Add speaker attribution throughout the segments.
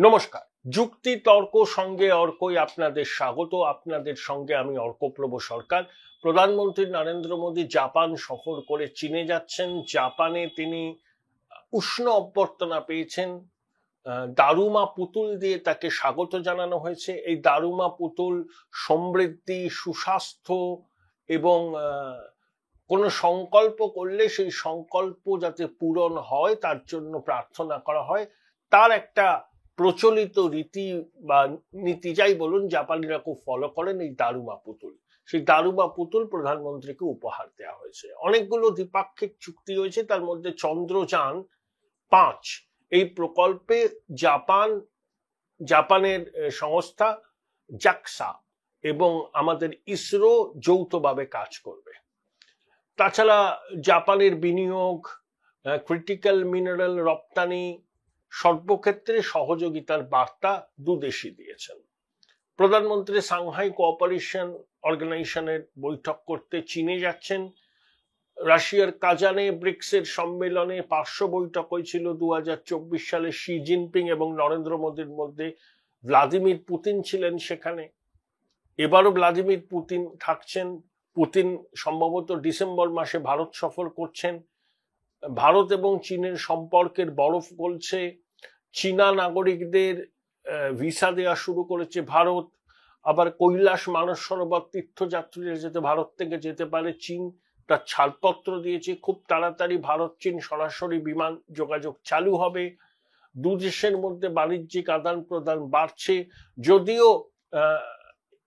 Speaker 1: নমস্কার। যুক্তি তর্ক সঙ্গে অর্কই আপনাদের স্বাগত। আপনাদের সঙ্গে আমি অর্কপ্রভ সরকার। প্রধানমন্ত্রী নরেন্দ্র মোদী জাপান সফর করে চীনে যাচ্ছেন। জাপানে তিনি উষ্ণ অভ্যর্থনা পেয়েছেন। দারুমা পুতুল দিয়ে তাকে স্বাগত জানানো হয়েছে। এই দারুমা পুতুল সমৃদ্ধি, সুস্বাস্থ্য এবং কোনো সংকল্প করলে সেই সংকল্প যাতে পূরণ হয় তার জন্য প্রার্থনা করা হয়, তার একটা প্রচলিত রীতি বা নীতি যাই বলুন, জাপানিরা খুব ফলো করেন এই দারুমা পুতুল। সেই দারুমা পুতুল প্রধানমন্ত্রীকে উপহার দেওয়া হয়েছে। অনেকগুলো দ্বিপাক্ষিক চুক্তি হয়েছে, তার মধ্যে চন্দ্রযান-5 এই প্রকল্পে জাপানের সংস্থা জাক্সা এবং আমাদের ইসরো যৌথভাবে কাজ করবে। তাছাড়া জাপানের বিনিয়োগ, ক্রিটিক্যাল মিনারেল রপ্তানি সর্বক্ষেত্রে সহযোগিতার বার্তা দুদেশই দিয়েছেন। প্রধানমন্ত্রী সাংহাই কোঅপারেশন অর্গানাইজেশনের বৈঠক করতে চীনে যাচ্ছেন। রাশিয়ার কাজানে ব্রিক্সের সম্মেলনে পার্শ্ব বৈঠক হয়েছিল 2024 সালে। শি জিনপিং এবং নরেন্দ্র মোদীর মধ্যে ভ্লাদিমির পুতিন ছিলেন সেখানে। এবারও ভ্লাদিমির পুতিন থাকছেন। পুতিন সম্ভবত ডিসেম্বর মাসে ভারত সফর করছেন। ভারত এবং চীনের সম্পর্কের বরফ গলছে। চীনা নাগরিকদের ভিসা দেওয়া শুরু করেছে ভারত। আবার কৈলাস মানস সরোবর তীর্থযাত্রীরা যাতে ভারত থেকে যেতে পারে, চীন তার ছাড়পত্র দিয়েছে। খুব তাড়াতাড়ি ভারত চীন সরাসরি বিমান যোগাযোগ চালু হবে। দু দেশের মধ্যে বাণিজ্যিক আদান প্রদান বাড়ছে। যদিও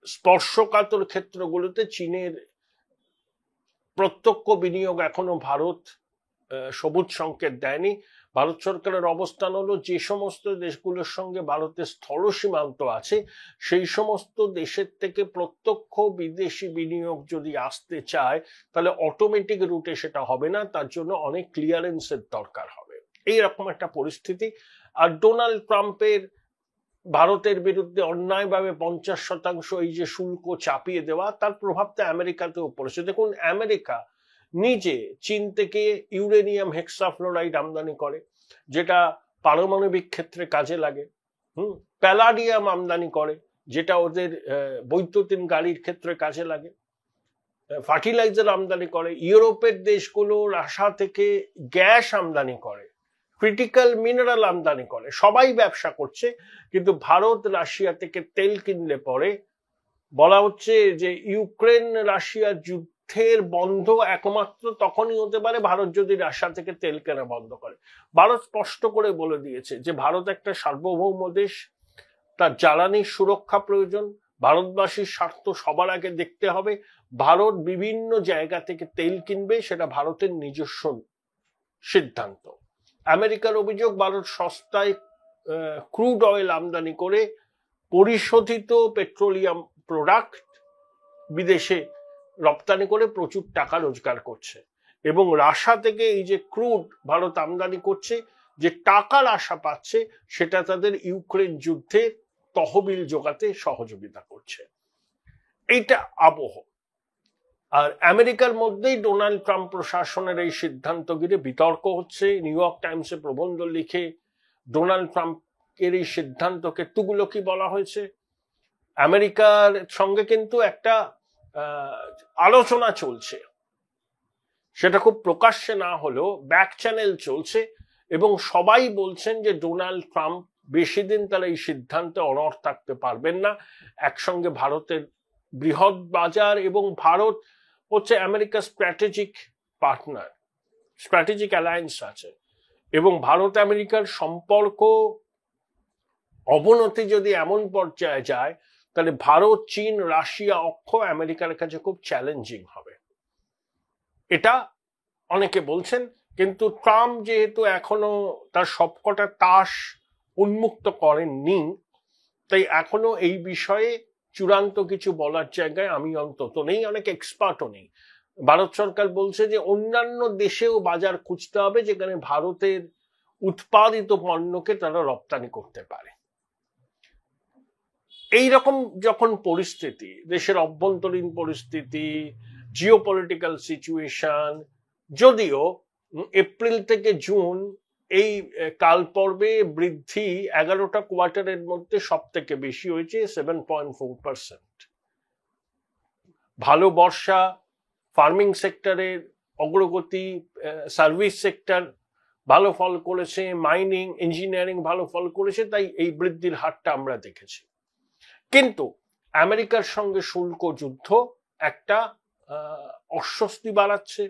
Speaker 1: স্পর্শকাতর ক্ষেত্রগুলোতে চীনের প্রত্যক্ষ বিনিয়োগ এখনো ভারত সবুজ সংকেত দেয়নি। ভারত সরকারের অবস্থান হলো, যে সমস্ত দেশগুলোর সঙ্গে ভারতের স্থল সীমান্ত আছে সেই সমস্ত দেশের থেকে প্রত্যক্ষ বিদেশি বিনিয়োগ যদি আসতে চায় তাহলে অটোমেটিক রুটে সেটা হবে না, তার জন্য অনেক ক্লিয়ারেন্সের দরকার হবে। এইরকম একটা পরিস্থিতি। আর ডোনাল্ড ট্রাম্পের ভারতের বিরুদ্ধে অন্যায়ভাবে 50% এই যে শুল্ক চাপিয়ে দেওয়া, তার প্রভাবটা আমেরিকাতেও পড়েছে। দেখুন, আমেরিকা নিজে চীন থেকে ইউরেনিয়াম হেক্সাফ্লোরাইড আমদানি করে, যেটা পারমাণবিক ক্ষেত্রে কাজে লাগে। প্যালাডিয়াম আমদানি করে, যেটা ওদের বৈদ্যুতিন গাড়ির ক্ষেত্রে কাজে লাগে। ফার্টিলাইজার আমদানি করে। ইউরোপের দেশগুলো রাশিয়া থেকে গ্যাস আমদানি করে, ক্রিটিক্যাল মিনারেল আমদানি করে। সবাই ব্যবসা করছে, কিন্তু ভারত রাশিয়া থেকে তেল কিনলে পরে বলা হচ্ছে যে ইউক্রেন রাশিয়া যুদ্ধের বন্ধ একমাত্র তখনই হতে পারে ভারত যদি রাশিয়া থেকে তেল কেনা বন্ধ করে। ভারত স্পষ্ট করে বলে দিয়েছে যে ভারত একটা সার্বভৌম দেশ, তার জ্বালানির সুরক্ষা প্রয়োজন, ভারতবাসীর স্বার্থ সবার আগে দেখতে হবে। ভারত বিভিন্ন জায়গা থেকে তেল কিনবে, সেটা ভারতের নিজস্ব সিদ্ধান্ত। আমেরিকার অভিযোগ, ভারত সস্তায় ক্রুড অয়েল আমদানি করে পরিশোধিত পেট্রোলিয়াম প্রোডাক্ট বিদেশে রপ্তানি করে প্রচুর টাকা রোজগার করছে, এবং রাশিয়া থেকে এই যে ক্রুড ভারত আমদানি করছে, যে টাকার আশা পাচ্ছে, সেটা তাদের ইউক্রেন যুদ্ধে তহবিল জোগাতে সহযোগিতা করছে। এইটা আবহ। আর আমেরিকার মধ্যেই ডোনাল্ড ট্রাম্প প্রশাসনের এই সিদ্ধান্ত ঘিরে বিতর্ক হচ্ছে। নিউ ইয়র্ক টাইমসে প্রবন্ধ লিখে ডোনাল্ড ট্রাম্পের এই সিদ্ধান্তকে তুগলকি বলা হয়েছে। আমেরিকার সঙ্গে কিন্তু একটা আলোচনা চলছে, সেটা খুব প্রকাশ্যে না হলেও ব্যাক চ্যানেল চলছে, এবং সবাই বলছেন যে ডোনাল্ড ট্রাম্প বেশি দিন তারা এই সিদ্ধান্তে অনড় থাকতে পারবেন না। একসঙ্গে ভারতের বৃহৎ বাজার, এবং ভারত হচ্ছে আমেরিকার স্ট্র্যাটেজিক পার্টনার, স্ট্র্যাটেজিক অ্যালায়েন্স আছে, এবং ভারত আমেরিকার সম্পর্ক অবনতি যদি এমন পর্যায়ে যায় তাহলে ভারত চীন রাশিয়া অক্ষ আমেরিকার কাছে খুব চ্যালেঞ্জিং হবে, এটা অনেকে বলছেন। কিন্তু ট্রাম্প যেহেতু এখনো তার সবকটা তাস উন্মুক্ত করেননি, তাই এখনো এই বিষয়ে চূড়ান্ত কিছু বলার জায়গায় আমি অন্তত নেই, অনেক এক্সপার্টও নেই। ভারত সরকার বলছে যে অন্যান্য দেশেও বাজার খুঁজতে হবে যেখানে ভারতের উৎপাদিত পণ্যকে তারা রপ্তানি করতে পারে। এইরকম যখন পরিস্থিতি, দেশের অভ্যন্তরীণ পরিস্থিতি, জিওপলিটিক্যাল সিচুয়েশন, যদিও এপ্রিল থেকে জুন এই কাল পর্বে বৃদ্ধি 11টা কোয়ার্টারের মধ্যে সব থেকে বেশি হয়েছে, 7.4%। ভালো বর্ষা, ফার্মিং সেক্টরের অগ্রগতি, সার্ভিস সেক্টর ভালো ফল করেছে, মাইনিং, ইঞ্জিনিয়ারিং ভালো ফল করেছে, তাই এই বৃদ্ধির হারটা আমরা দেখেছি। কিন্তু আমেরিকার সঙ্গে শুল্ক যুদ্ধ একটা অস্বস্তি বাড়াচ্ছে,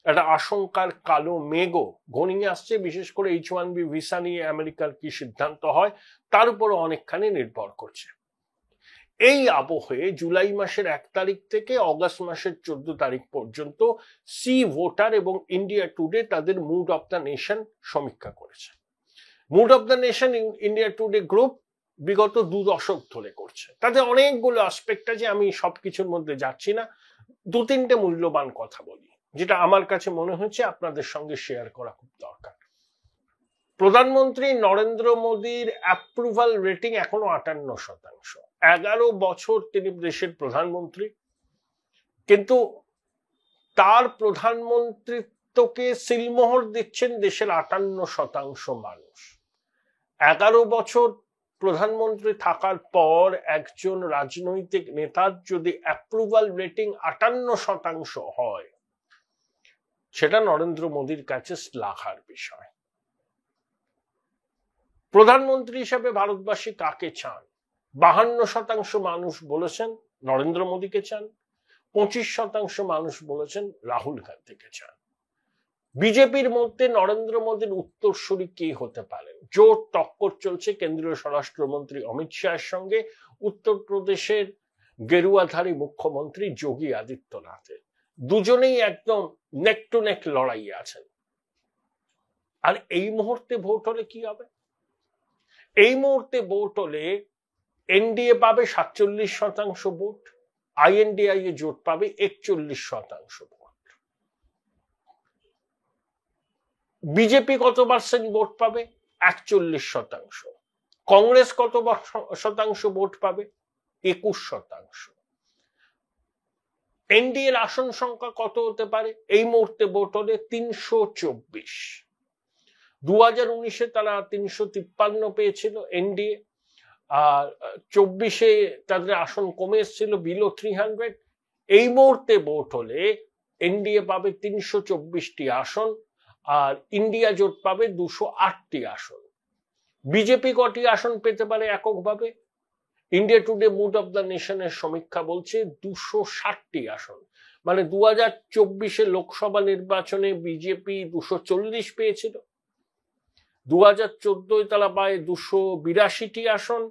Speaker 1: একটা আশঙ্কার কালো মেঘও ঘনিয়ে আসছে। বিশেষ করে H1B ভিসা নিয়ে আমেরিকার কি সিদ্ধান্ত হয় তার উপরও অনেকখানি নির্ভর করছে। এই আবহে জুলাই মাসের 1 তারিখ থেকে অগস্ট মাসের 14 তারিখ পর্যন্ত সি ভোটার এবং ইন্ডিয়া টুডে তাদের মুড অফ দ্য নেশন সমীক্ষা করেছে। Mood of the nation India Today group বিগত 2 দশক ধরে করছে। তাতে অনেকগুলো অ্যাসপেক্ট আছে, আমি সবকিছুর মধ্যে যাচ্ছি না। 2-3টে মূল্যবান কথা বলি যেটা আমার কাছে মনে হচ্ছে আপনাদের সঙ্গে শেয়ার করা খুব দরকার। প্রধানমন্ত্রী নরেন্দ্র মোদীর অ্যাপ্রুভাল রেটিং এখনো 58%। 11 বছর তিনি দেশের প্রধানমন্ত্রী, কিন্তু তার প্রধানমন্ত্রিত্বকে সিলমোহর দিচ্ছেন দেশের 58% মানুষ। 11 বছর প্রধানমন্ত্রী থাকার পর একজন রাজনৈতিক নেতার যদি অ্যাপ্রুভাল রেটিং 58% হয়, সেটা নরেন্দ্র মোদীর কাছে শ্লাঘার বিষয়। প্রধানমন্ত্রী হিসেবে ভারতবাসী কাকে চান? 52% মানুষ বলেছেন নরেন্দ্র মোদীকে চান, 25% মানুষ বলেছেন রাহুল গান্ধীকে চান। বিজেপির মধ্যে নরেন্দ্র মোদীর উত্তরসূরি কে হতে পারেন? জোর টক্কর চলছে কেন্দ্রীয় স্বরাষ্ট্রমন্ত্রী অমিত শাহের সঙ্গে উত্তরপ্রদেশের গেরুয়াধারী মুখ্যমন্ত্রী যোগী আদিত্যনাথের। দুজনেই একদম নেক টু নেক লড়াই আছেন। আর এই মুহূর্তে ভোট হলে কি হবে? এই মুহূর্তে ভোট হলে এনডিএ পাবে 47% ভোট, আইএনডিআই জোট পাবে 41% ভোট। বিজেপি কত পার্সেন্ট ভোট পাবে? 41%। কংগ্রেস কত শতাংশ ভোট পাবে? 21%। এনডিএর আসন সংখ্যা কত হতে পারে? এই মুহূর্তে ভোট হলে 324। 2019-এ তারা 353 পেয়েছিল এনডিএ, আর 24-এ তাদের আসন কমে এসেছিল বিলো 300। এই মুহূর্তে ভোট হলে এনডিএ পাবে 324টি আসন, আর ইন্ডিয়া জোট পাবে 208টি আসন। বিজেপি কটি আসন পেতে পারে এককভাবে? India Today mood of the নেশনের সমীক্ষা বলছে 260টি আসন। মানে 2024-এ লোকসভা নির্বাচনে বিজেপি 240 পেয়েছিল, 2014-এ তারা পায় 282টি আসন,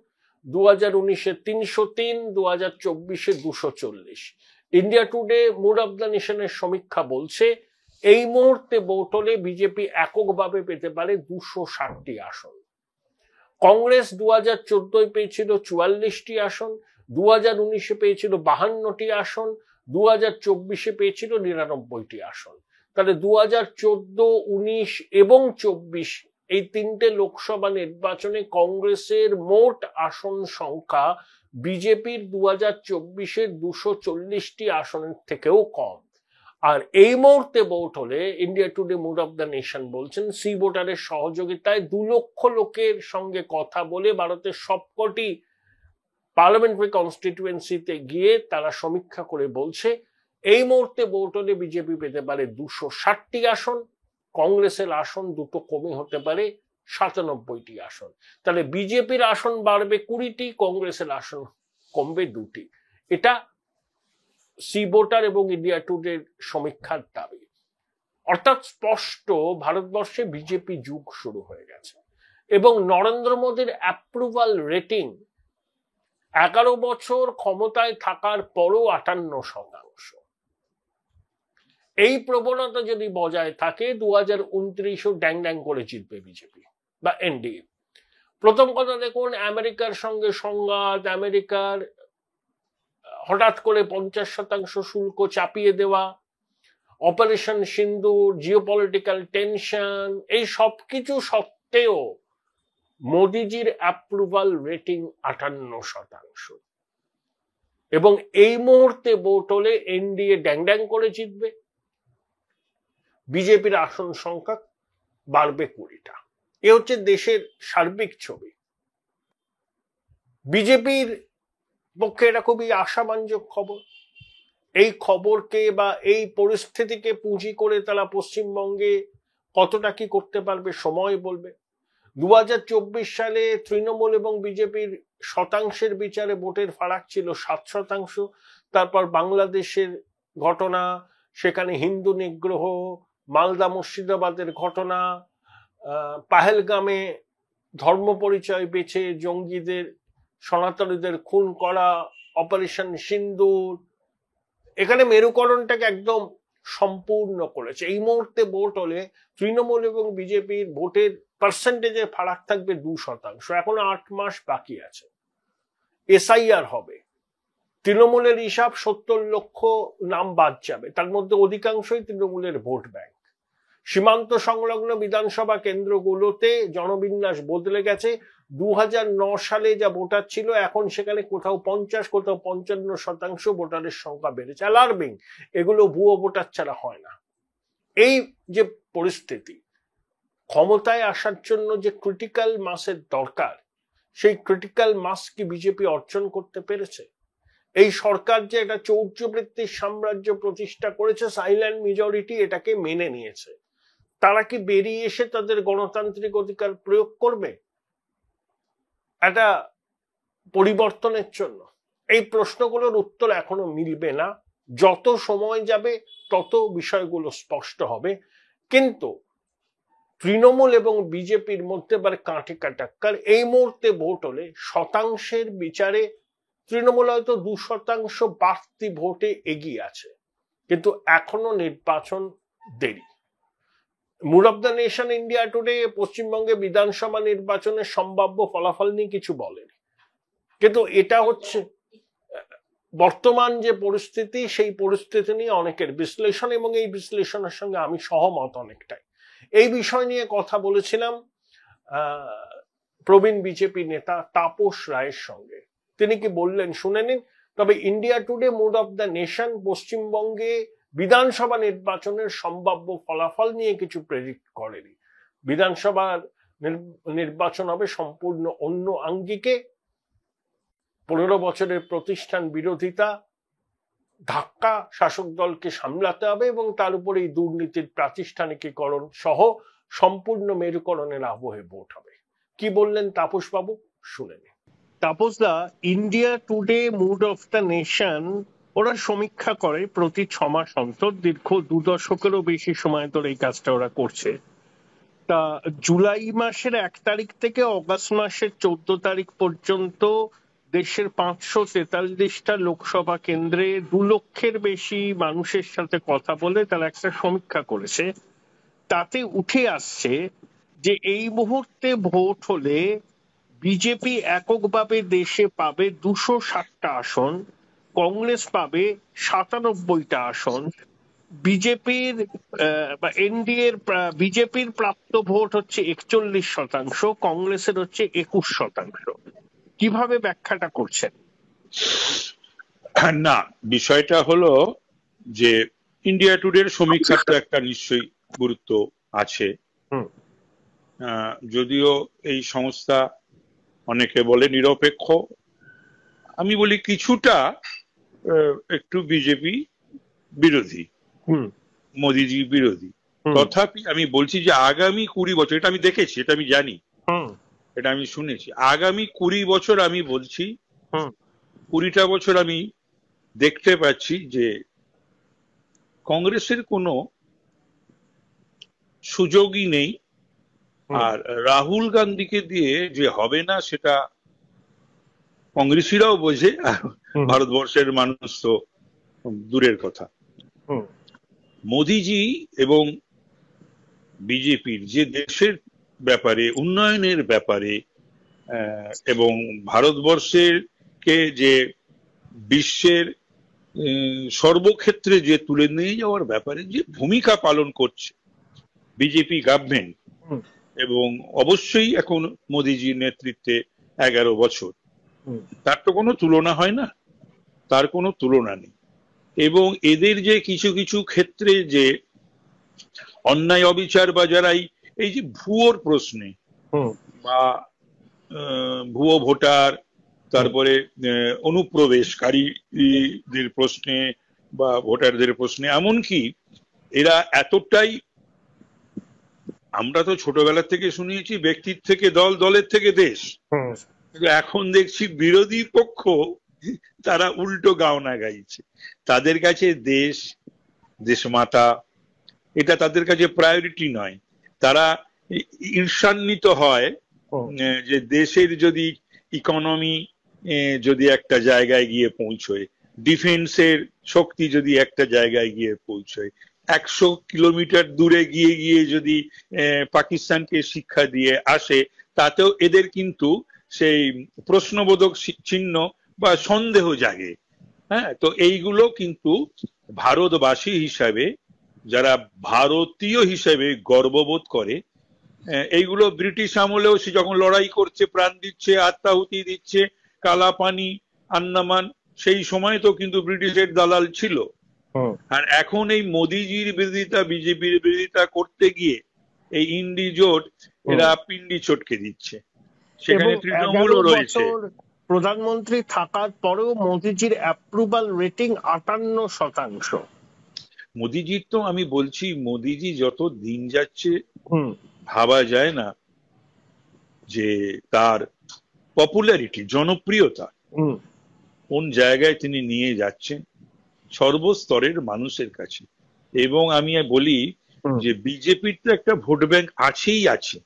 Speaker 1: 2019-এ 303, 2024-এ 240। India Today mood of the নেশনের সমীক্ষা বলছে এই মুহূর্তে ভোট হলে বিজেপি এককভাবে পেতে পারে 260টি আসন। কংগ্রেস 2014-এ পেয়েছিল 44টি আসন, 2019-এ পেয়েছিল 52টি আসন, 2024-এ পেয়েছিল 99টি আসন। তাহলে 2014, 19 এবং 24 এই 3টে লোকসভা নির্বাচনে কংগ্রেসের মোট আসন সংখ্যা বিজেপির 2024-এর 240টি আসনের থেকেও কম। আর এই মুহূর্তে ভোট হলে India Today mood of the nation বলছেন সি ভোটারের সহযোগিতায় 2 লক্ষ লোকের সঙ্গে কথা বলে ভারতের সবকটি পার্লামেন্টারি কনস্টিটিউয়েন্সিতে গিয়ে তারা সমীক্ষা করে বলছে এই মুহূর্তে ভোট হলে বিজেপি পেতে পারে 260টি আসন, কংগ্রেসের আসন দুটো কমে হতে পারে 97টি আসন। তাহলে বিজেপির আসন বাড়বে 20টি, কংগ্রেসের আসন কমবে 2টি। এটা সি ভোটার এবং ইন্ডিয়া টুডের সমীক্ষার দাবি। অর্থাৎ স্পষ্ট ভারতবর্ষে বিজেপি যুগ শুরু হয়ে গেছে এবং নরেন্দ্র মোদীর অ্যাপ্রুভাল রেটিং 11 বছর ক্ষমতায় থাকার পরও 58%। এই প্রবণতা যদি বজায় থাকে 2029-ও ড্যাং ড্যাং করে জিতবে বিজেপি বা এনডিএ। প্রথম কথা দেখুন, আমেরিকার সঙ্গে সংঘাত, আমেরিকার হঠাৎ করে 50% শুল্ক চাপিয়ে দেওয়া, অপারেশন সিন্দুর, জিওপলিটিক্যাল টেনশন, এই সবকিছু সত্ত্বেও মোদিজির অ্যাপ্রুভাল রেটিং 58%। এবং এই মুহূর্তে ভোট হলে এনডিএ ড্যাং ড্যাং করে জিতবে, বিজেপির আসন সংখ্যা বাড়বে 20টা। এ হচ্ছে দেশের সার্বিক ছবি। বিজেপির পক্ষে এটা খুবই আশাব্যঞ্জক খবর। এই খবরকে বা এই পরিস্থিতিকে পুঁজি করে তারা পশ্চিমবঙ্গে কতটা কি করতে পারবে সময় বলবে। 2024 সালে তৃণমূল এবং বিজেপির শতাংশের বিচারে ভোটের ফারাক ছিল 7%। তারপর বাংলাদেশের ঘটনা, সেখানে হিন্দু নিগ্রহ, মালদা মুর্শিদাবাদের ঘটনা, পাহেলগামে ধর্ম পরিচয় বেছে জঙ্গিদের সনাতনীদের খুন করা, অপারেশন সিন্দুর, এখানে মেরুকরণটাকে একদম সম্পূর্ণ করেছে। এই মুহূর্তে ভোট হলে তৃণমূল এবং বিজেপির ভোটের পার্সেন্টেজের ফারাক থাকবে 2%। এখনো 8 মাস বাকি আছে। এসআইআর হবে। তৃণমূলের হিসাব 70 লক্ষ নাম বাদ যাবে, তার মধ্যে অধিকাংশই তৃণমূলের ভোট ব্যাংক। সীমান্ত সংলগ্ন বিধানসভা কেন্দ্রগুলোতে জনবিন্যাস বদলে গেছে। 2009 সালে যা ভোটার ছিল এখন সেখানে কোথাও 50, কোথাও 55% ভোটারের সংখ্যা বেড়েছে। অ্যালার্মিং। এগুলো ভুয়ো ভোটার ছাড়া হয় না। এই যে পরিস্থিতি, ক্ষমতায় আসার জন্য যে ক্রিটিক্যাল মাসের দরকার, সেই ক্রিটিক্যাল মাস কি বিজেপি অর্জন করতে পেরেছে? এই সরকার যে একটা চৌর্যবৃত্তির সাম্রাজ্য প্রতিষ্ঠা করেছে, সাইলেন্ট মেজরিটি এটাকে মেনে নিয়েছে। তারা কি বেরিয়ে এসে তাদের গণতান্ত্রিক অধিকার প্রয়োগ করবে একটা পরিবর্তনের জন্য? এই প্রশ্নগুলোর উত্তর এখনো মিলবে না। যত সময় যাবে তত বিষয়গুলো স্পষ্ট হবে। কিন্তু তৃণমূল এবং বিজেপির মধ্যে এবার কাঁটে কাটাক্কার। এই মুহূর্তে ভোট হলে শতাংশের বিচারে তৃণমূল হয়তো 2% বাড়তি ভোটে এগিয়ে আছে, কিন্তু এখনো নির্বাচন দেরি। Mood of the nation India Today পশ্চিমবঙ্গে বিধানসভা নির্বাচনের সম্ভাব্য ফলাফল নিয়ে কিছু বলেনি, কিন্তু এটা হচ্ছে বর্তমান যে পরিস্থিতি, সেই পরিস্থিতি নিয়ে অনেকের বিশ্লেষণ, এবং এই বিশ্লেষণের সঙ্গে আমি সহমত অনেকটাই। এই বিষয় নিয়ে কথা বলেছিলাম প্রবীণ বিজেপি নেতা তাপস রায়ের সঙ্গে। তিনি কি বললেন শুনে নিন। তবে India Today mood of the nation পশ্চিমবঙ্গে বিধানসভা নির্বাচনের সম্ভাব্য ফলাফল নিয়ে কিছু প্রেডিক্ট করেনি। বিধানসভার নির্বাচন হবে সম্পূর্ণ অন্য আঙ্গিকে। 15 বছরের প্রতিষ্ঠান বিরোধিতা, ধাক্কা শাসক দলকে সামলাতে হবে, এবং তার উপরে এই দুর্নীতির প্রাতিষ্ঠানিকীকরণ সহ সম্পূর্ণ মেরুকরণের আবহে ভোট হবে। কি বললেন তাপস বাবু, শুনে নিন। তাপসদা, India Today mood of the nation ওরা সমীক্ষা করে প্রতি 6 মাস অন্তর। দীর্ঘ 2 দশকেরও বেশি সময় ধরে এই কাজটা ওরা করছে। তা জুলাই মাসের 1 তারিখ থেকে অগাস্ট মাসের 14 তারিখ পর্যন্ত দেশের 543টা লোকসভা কেন্দ্রে 2 লক্ষের বেশি মানুষের সাথে কথা বলে তারা একটা সমীক্ষা করেছে। তাতে উঠে আসছে যে এই মুহূর্তে ভোট হলে বিজেপি এককভাবে দেশে পাবে 260টা আসন, কংগ্রেস পাবে 97টা আসন। বিজেপির বা এনডিএর বিজেপির প্রাপ্ত ভোট হচ্ছে 41%, কংগ্রেসের হচ্ছে 21%। কিভাবে ব্যাখ্যাটা করছেন?
Speaker 2: না, বিষয়টা হলো যে ইন্ডিয়া টুডের সমীক্ষার তো একটা নিশ্চয়ই গুরুত্ব আছে। যদিও এই সংস্থা অনেকে বলে নিরপেক্ষ, আমি বলি কিছুটা একটু বিজেপি বিরোধী, মোদিজি বিরোধী। তথাপি আমি বলছি যে আগামী 20 বছর, এটা আমি দেখেছি, এটা আমি জানি, এটা আমি শুনেছি, আগামী 20 বছর আমি বলছি 20টা বছর আমি দেখতে পাচ্ছি যে কংগ্রেসের কোনো সুযোগই নেই। আর রাহুল গান্ধীকে দিয়ে যে হবে না সেটা কংগ্রেসীরাও বোঝে, আর ভারতবর্ষের মানুষ তো দূরের কথা। মোদিজি এবং বিজেপির যে দেশের ব্যাপারে, উন্নয়নের ব্যাপারে এবং ভারতবর্ষের কে যে বিশ্বের সর্বক্ষেত্রে যে তুলে নিয়ে যাওয়ার ব্যাপারে যে ভূমিকা পালন করছে বিজেপি গভর্নমেন্ট, এবং অবশ্যই এখন মোদিজির নেতৃত্বে 11 বছর, তার তো কোনো তুলনা হয় না, তার কোনো তুলনা নেই। এবং এদের যে কিছু কিছু ক্ষেত্রে যে অন্যায় অবিচার বা যারাই এই যে ভুয়োর প্রশ্নে বা ভুয়ো ভোটার, তারপরে অনুপ্রবেশকারীদের প্রশ্নে বা ভোটারদের প্রশ্নে, এমনকি এরা এতটাই, আমরা তো ছোটবেলা থেকে শুনিয়েছি ব্যক্তির থেকে দল, দলের থেকে দেশ, কিন্তু এখন দেখছি বিরোধী পক্ষ তারা উল্টো গাওনা গাইছে। তাদের কাছে দেশ, দেশমাতা এটা তাদের কাছে প্রায়োরিটি নয়। তারা ঈর্ষান্বিত হয় যে দেশের যদি ইকোনমি যদি একটা জায়গায় গিয়ে পৌঁছয়, ডিফেন্সের শক্তি যদি একটা জায়গায় গিয়ে পৌঁছয়, 100 কিলোমিটার দূরে গিয়ে গিয়ে যদি পাকিস্তানকে শিক্ষা দিয়ে আসে, তাতেও এদের কিন্তু সেই প্রশ্নবোধক চিহ্ন বা সন্দেহ জাগে। হ্যাঁ, তো এইগুলো কিন্তু ভারতবাসী হিসাবে, যারা ভারতীয় হিসেবে গর্ববোধ করে, এইগুলো ব্রিটিশ আমলেও সে যখন লড়াই করছে, প্রাণ দিচ্ছে, আত্মাহুতি দিচ্ছে, কালাপানি, আন্দামান, সেই সময় তো কিন্তু ব্রিটিশের দালাল ছিল। আর এখন এই মোদিজির বিরোধিতা, বিজেপির বিরোধিতা করতে গিয়ে এই ইন্ডি জোট এরা পিন্ডি চটকে দিচ্ছে। সেখানে তৃণমূলও রয়েছে।
Speaker 1: প্রধানমন্ত্রী থাকার পরেও মোদিজির অ্যাপ্রুভাল রেটিং 58%।
Speaker 2: মোদিজির তো আমি বলছি, মোদিজি যত দিন যাচ্ছে ভাবা যায় না যে তার পপুলারিটি, জনপ্রিয়তা কোন জায়গায় তিনি নিয়ে যাচ্ছেন সর্বস্তরের মানুষের কাছে। এবং আমি বলি যে বিজেপির তো একটা ভোট ব্যাংক আছেই আছে,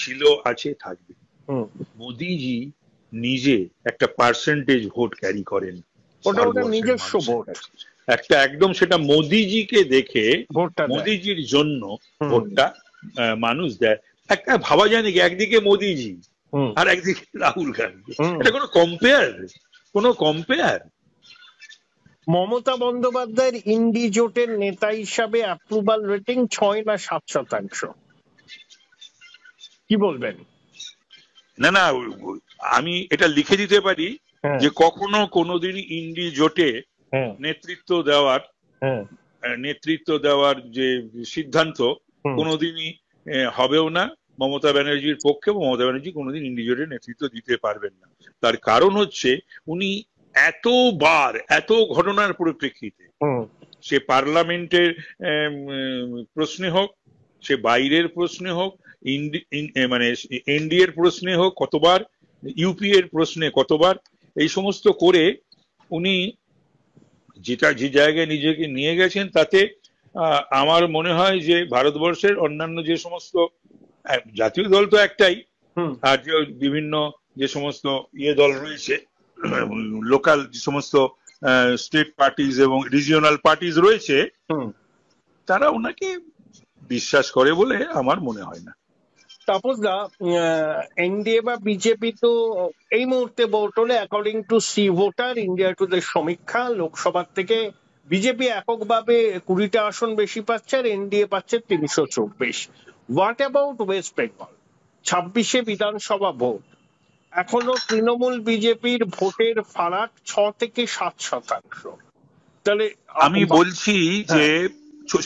Speaker 2: ছিল, আছে, থাকবে। মোদিজি নিজে একটা পার্সেন্টেজ ভোট ক্যারি করেন,
Speaker 1: ওটা নিজস্ব ভোট
Speaker 2: একটা, একদম সেটা মোদিজিকে দেখে, মোদিজির জন্য ভোটটা মানুষ দেয়। একটা ভাবা যায় নাকি একদিকে মোদিজি আর একদিকে রাহুল গান্ধী, এটা কোনো কম্পেয়ার?
Speaker 1: মমতা বন্দ্যোপাধ্যায়ের ইন্ডি জোটের নেতা হিসাবে অ্যাপ্রুভাল রেটিং 6 না 7%। কি বলবেন?
Speaker 2: না, আমি এটা লিখে দিতে পারি যে কখনো কোনোদিন ইন্ডি জোটে নেতৃত্ব দেওয়ার যে সিদ্ধান্ত কোনোদিনই হবেও না মমতা ব্যানার্জির পক্ষে। মমতা ব্যানার্জি কোনোদিন ইন্ডি জোটের নেতৃত্ব দিতে পারবেন না। তার কারণ হচ্ছে উনি এতবার, এত ঘটনার পরিপ্রেক্ষিতে, সে পার্লামেন্টের প্রশ্নে হোক, সে বাইরের প্রশ্নে হোক, মানে এনডিএর প্রশ্নে হোক কতবার, ইউপি এর প্রশ্নে কতবার, এই সমস্ত করে উনি যে জায়গায় নিজেকে নিয়ে গেছেন, তাতে আমার মনে হয় যে ভারতবর্ষের অন্যান্য যে সমস্ত জাতীয় দল তো একটাই, আর যে বিভিন্ন যে সমস্ত দল রয়েছে, লোকাল যে সমস্ত স্টেট পার্টিজ এবং রিজিওনাল পার্টিজ রয়েছে, তারা ওনাকে বিশ্বাস করে বলে আমার মনে হয় না।
Speaker 1: তাপসদা, এনডিএ বা বিজেপি তো এই মুহূর্তে ভোট হলে according to C voter India টুডের সমীক্ষা, লোকসভার থেকে বিজেপি এককভাবে 20টা আসন বেশি পাচ্ছে আর এনডিএ পাচ্ছে 324। What about West Bengal? 26-এ বিধানসভা ভোট, এখনো তৃণমূল বিজেপির ভোটের ফারাক 6 থেকে 7%। তাহলে
Speaker 2: আমি বলছি যে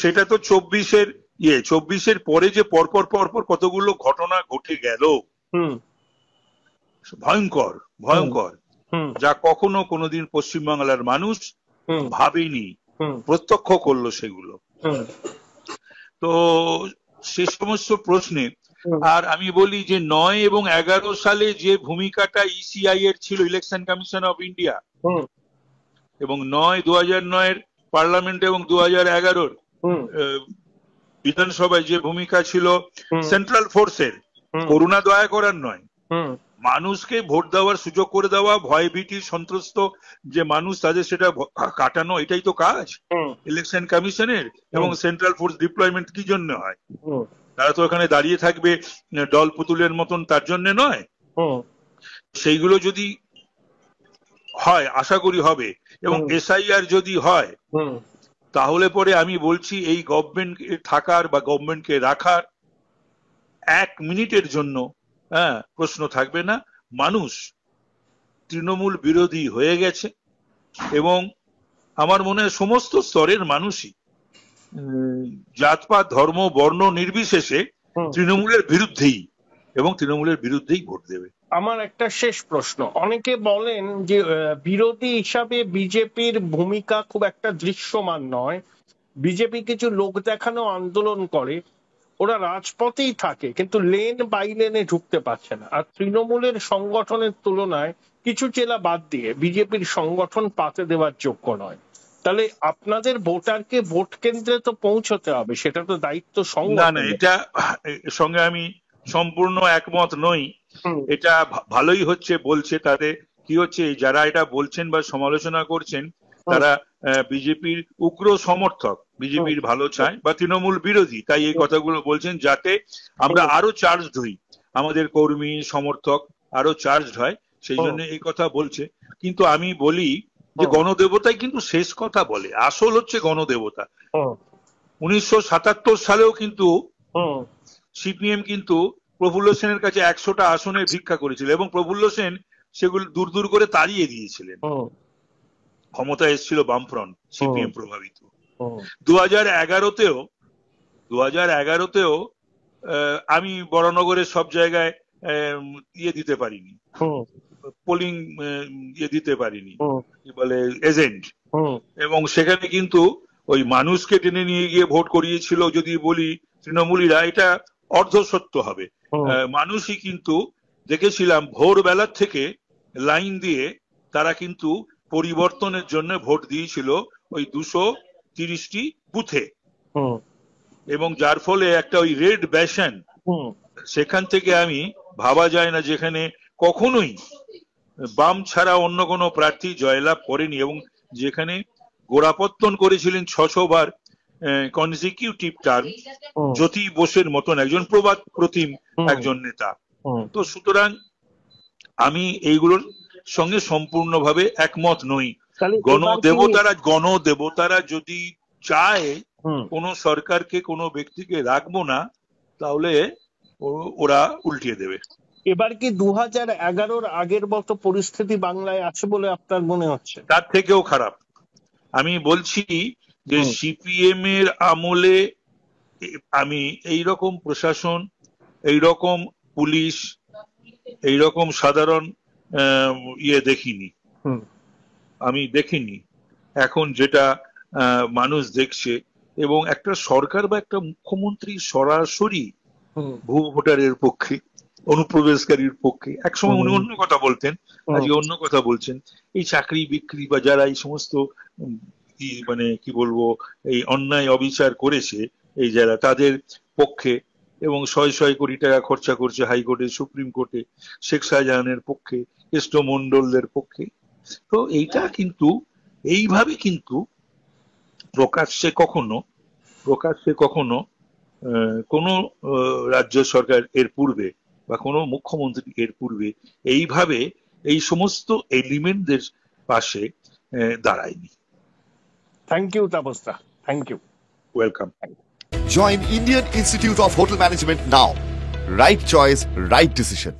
Speaker 2: সেটা তো 24-এর পরে যে পরপর কতগুলো ঘটনা ঘটে গেল, ভয়ঙ্কর, যা কখনো কোনোদিন পশ্চিমবাংলার মানুষ ভাবেনি, প্রত্যক্ষ করলো সেগুলো। তো সে সমস্ত প্রশ্নে, আর আমি বলি যে 9 এবং 11 সালে যে ভূমিকাটা ইসিআই এর ছিল, ইলেকশন কমিশন অফ ইন্ডিয়া, এবং 2009-এর পার্লামেন্ট এবং 2011-র বিধানসভায় যে ভূমিকা ছিল সেন্ট্রাল ফোর্সের, করুণা দয়া করার নয়, মানুষকে ভোট দেওয়ার সুযোগ করে দেওয়া, ভয় ভীতি সন্ত্রস্ত যে মানুষ, তাদের সেটা কাটানো, এটাই তো কাজ ইলেকশন কমিশনের। এবং সেন্ট্রাল ফোর্স ডিপ্লয়মেন্ট কি জন্য হয়? তারা তো এখানে দাঁড়িয়ে থাকবে দল পুতুলের মতন, তার জন্য নয়। সেইগুলো যদি হয়, আশা করি হবে, এবং এসআইআর যদি হয়, তাহলে পরে আমি বলছি এই গভর্নমেন্ট থাকার বা গভর্নমেন্টকে রাখার 1 মিনিটের জন্য প্রশ্ন থাকবে না। মানুষ তৃণমূল বিরোধী হয়ে গেছে, এবং আমার মনে হয় সমস্ত স্তরের মানুষই, জাতপাত, ধর্ম, বর্ণ নির্বিশেষে তৃণমূলের বিরুদ্ধেই এবং তৃণমূলের বিরুদ্ধেই ভোট দেবে।
Speaker 1: আমার একটা শেষ প্রশ্ন, অনেকে বলেন যে বিরোধী হিসাবে বিজেপির ভূমিকা খুব একটা দৃশ্যমান নয়, বিজেপি কিছু লোক দেখানো আন্দোলন করে, ওরা রাজপথেই থাকে কিন্তু লেন বাই লেনে ঢুকতে পারছে না, আর তৃণমূলের সংগঠনের তুলনায় কিছু জেলা বাদ দিয়ে বিজেপির সংগঠন পাতে দেওয়ার যোগ্য নয়, তাহলে আপনাদের ভোটারকে ভোট কেন্দ্রে তো পৌঁছতে হবে, সেটা তো দায়িত্ব
Speaker 2: না
Speaker 1: সংগঠন।
Speaker 2: এটা সঙ্গে আমি সম্পূর্ণ একমত নই। এটা ভালোই হচ্ছে বলছে, তাতে কি হচ্ছে, যারা এটা বলছেন বা সমালোচনা করছেন তারা বিজেপির উগ্র সমর্থক, বিজেপির ভালো চায় বা তৃণমূল বিরোধী, তাই এই কথাগুলো বলছেন যাতে আমরা আরো চার্জড হই, আমাদের কর্মী সমর্থক আরো চার্জড হয়, সেই জন্য এই কথা বলছে। কিন্তু আমি বলি যে গণদেবতাই কিন্তু শেষ কথা বলে, আসল হচ্ছে গণদেবতা। 1977 সালেও কিন্তু সিপিএম কিন্তু প্রফুল্ল সেনের কাছে 100টা আসনের ভিক্ষা করেছিল এবং প্রফুল্ল সেন সেগুলো দূর দূর করে তাড়িয়ে দিয়েছিলেন। ক্ষমতা এসেছিল বামফ্রন্ট, সিপিএম প্রভাবিত। 2011তেও আমি বড়নগরের সব জায়গায় দিতে পারিনি, পোলিং দিতে পারিনি, কি বলে এজেন্ট, এবং সেখানে কিন্তু ওই মানুষকে টেনে নিয়ে গিয়ে ভোট করিয়েছিল যদি বলি তৃণমূলীরা, এটা অর্ধসত্য হবে। মানুষই কিন্তু দেখেছিলাম ভোরবেলার থেকে লাইন দিয়ে তারা কিন্তু পরিবর্তনের জন্য ভোট দিয়েছিল ওই 230টি বুথে, এবং যার ফলে একটা ওই রেড ব্যাশন, সেখান থেকে আমি ভাবা যায় না যেখানে কখনোই বাম ছাড়া অন্য কোনো প্রার্থী জয়লাভ করেনি, এবং যেখানে গোড়াপত্তন করেছিলেন 600 বার কনজিকিউটিভ টার্ম জ্যোতি বোসের মতন একজন প্রবাদ প্রতিম একজন নেতা। তো সুতরাং আমি এইগুলোর সঙ্গে সম্পূর্ণভাবে একমত নই। গণদেবতারা যদি চায় কোনো সরকারকে, কোনো ব্যক্তিকে রাখবো না, তাহলে ওরা উল্টিয়ে দেবে।
Speaker 1: এবার কি 2011-র আগের মতো পরিস্থিতি বাংলায় আছে বলে আপনার মনে হচ্ছে?
Speaker 2: তার থেকেও খারাপ। আমি বলছি যে সিপিএম এর আমলে আমি এইরকম প্রশাসন, এইরকম পুলিশ, এইরকম সাধারণ দেখিনি, আমি দেখিনি। এখন যেটা মানুষ দেখছে, এবং একটা সরকার বা একটা মুখ্যমন্ত্রী সরাসরি ভুয়ো ভোটারের পক্ষে, অনুপ্রবেশকারীর পক্ষে, একসময় উনি অন্য কথা বলতেন, আজকে অন্য কথা বলছেন। এই চাকরি বিক্রি বা যারা এই সমস্ত মানে কি বলবো এই অন্যায় অবিচার করেছে, এই যারা তাদের পক্ষে, এবং 100 কোটি টাকা খরচা করছে হাইকোর্টে, সুপ্রিম কোর্টে, শেখ শাহজাহানের পক্ষে, কৃষ্ণমন্ডলদের পক্ষে। তো এইটা কিন্তু এইভাবে কিন্তু প্রকাশ্যে কখনো কোনো রাজ্য সরকার এর পূর্বে বা কোনো মুখ্যমন্ত্রী এর পূর্বে এইভাবে এই সমস্ত এলিমেন্টদের পাশে দাঁড়ায়নি।
Speaker 1: থ্যাংক ইউ তাপসদা, thank you,
Speaker 2: welcome.
Speaker 3: Join Indian Institute of Hotel Management now. Right choice, right decision.